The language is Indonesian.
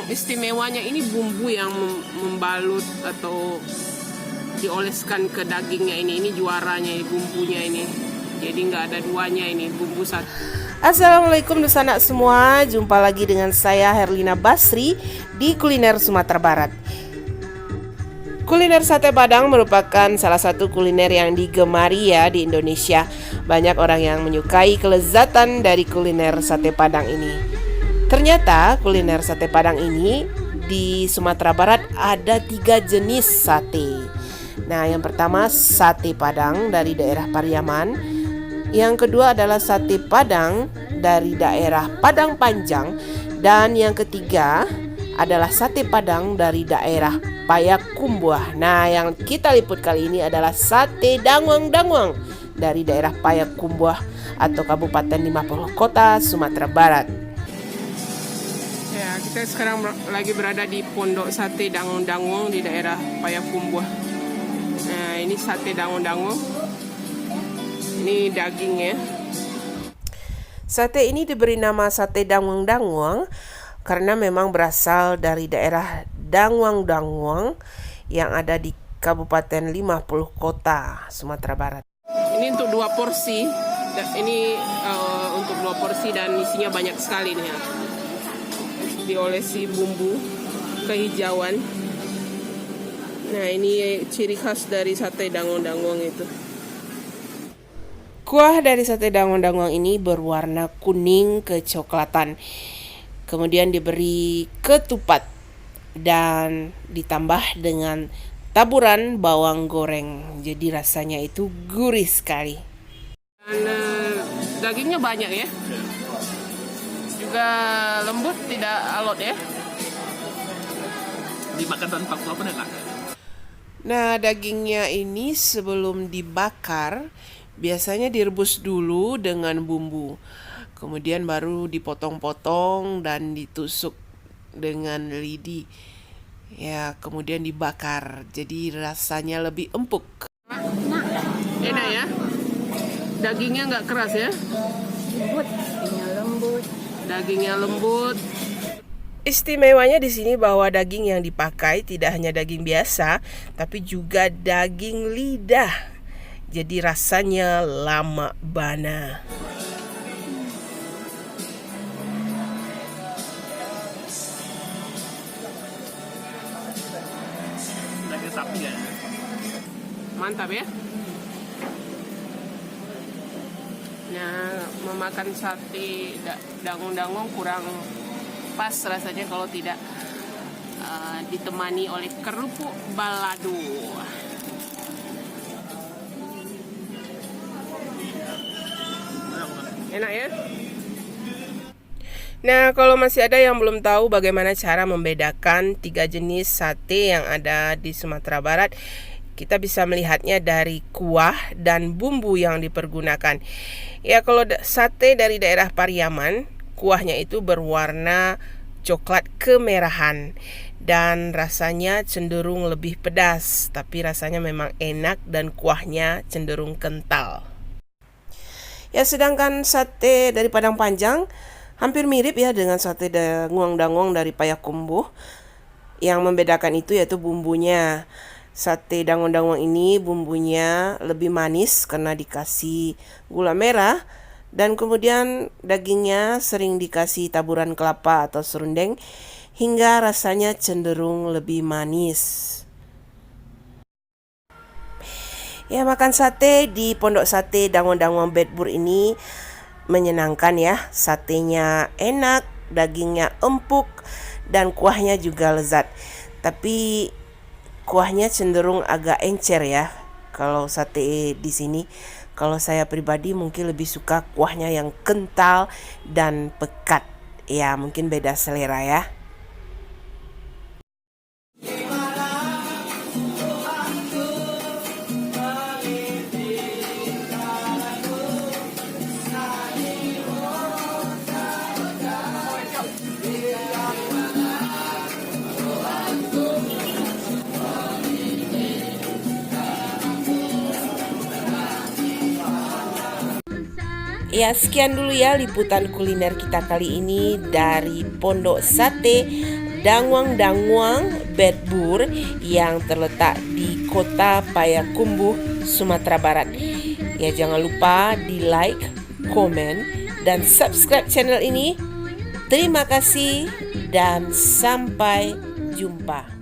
istimewanya ini bumbu yang membalut atau dioleskan ke dagingnya ini juaranya, bumbunya ini. Jadi nggak ada duanya ini, bumbu satu. Assalamualaikum Nusana semua, jumpa lagi dengan saya Herlina Basri di Kuliner Sumatera Barat. Kuliner sate Padang merupakan salah satu kuliner yang digemari ya di Indonesia. Banyak orang yang menyukai kelezatan dari kuliner sate Padang ini. Ternyata kuliner sate Padang ini di Sumatera Barat ada 3 jenis sate. Nah, yang pertama sate Padang dari daerah Pariaman. Yang kedua adalah sate Padang dari daerah Padang Panjang. Dan yang ketiga adalah sate Padang dari daerah Payakumbuh. Nah, yang kita liput kali ini adalah sate Dangwang-Dangwang dari daerah Payakumbuh atau Kabupaten 50 Kota, Sumatera Barat. Ya, kita sekarang lagi berada di Pondok Sate Dangwang-Dangwang di daerah Payakumbuh. Nah, ini sate Dangwang-Dangwang. Ini dagingnya. Sate ini diberi nama sate Dangwang-Dangwang karena memang berasal dari daerah Dangwang-Dangwang yang ada di Kabupaten 50 Kota, Sumatera Barat. Ini untuk 2 porsi. Ini untuk 2 porsi dan isinya banyak sekali nih ya. Diolesi bumbu kehijauan. Nah, ini ciri khas dari sate Dangwang-Dangwang itu. Kuah dari sate Dangwang-Dangwang ini berwarna kuning kecoklatan. Kemudian diberi ketupat dan ditambah dengan taburan bawang goreng. Jadi rasanya itu gurih sekali. Dan dagingnya banyak ya. Juga lembut, tidak alot ya. Dimakan tanpa kuah pun enak. Nah, dagingnya ini sebelum dibakar biasanya direbus dulu dengan bumbu. Kemudian baru dipotong-potong dan ditusuk dengan lidi. Ya, kemudian dibakar. Jadi rasanya lebih empuk. Enak ya. Dagingnya nggak keras ya. Dagingnya lembut. Istimewanya di sini bahwa daging yang dipakai tidak hanya daging biasa, tapi juga daging lidah. Jadi rasanya lama bana. Daging sapi ya. Mantap ya. Nah, memakan sate Dangwang-Dangwang kurang pas rasanya kalau tidak ditemani oleh kerupuk balado. Enak ya. Nah, kalau masih ada yang belum tahu bagaimana cara membedakan 3 jenis sate yang ada di Sumatera Barat, kita bisa melihatnya dari kuah dan bumbu yang dipergunakan. Ya, kalau sate dari daerah Pariaman, kuahnya itu berwarna coklat kemerahan dan rasanya cenderung lebih pedas, tapi rasanya memang enak dan kuahnya cenderung kental. Ya, sedangkan sate dari Padang Panjang hampir mirip ya dengan sate Dangwang-Dangwang dari Payakumbuh. Yang membedakan itu yaitu bumbunya. Sate Dangwang-Dangwang ini bumbunya lebih manis karena dikasih gula merah. Dan kemudian dagingnya sering dikasih taburan kelapa atau serundeng hingga rasanya cenderung lebih manis. Ya, makan sate di Pondok Sate Dangwang-Dangwang Bedbur ini menyenangkan ya. Satenya enak, dagingnya empuk, dan kuahnya juga lezat. Tapi kuahnya cenderung agak encer ya. Kalau sate di sini, kalau saya pribadi mungkin lebih suka kuahnya yang kental dan pekat. Ya, mungkin beda selera ya. Ya, sekian dulu ya liputan kuliner kita kali ini dari Pondok Sate Danguang Bedbur yang terletak di kota Payakumbuh, Sumatera Barat. Ya, jangan lupa di like, komen, dan subscribe channel ini. Terima kasih dan sampai jumpa.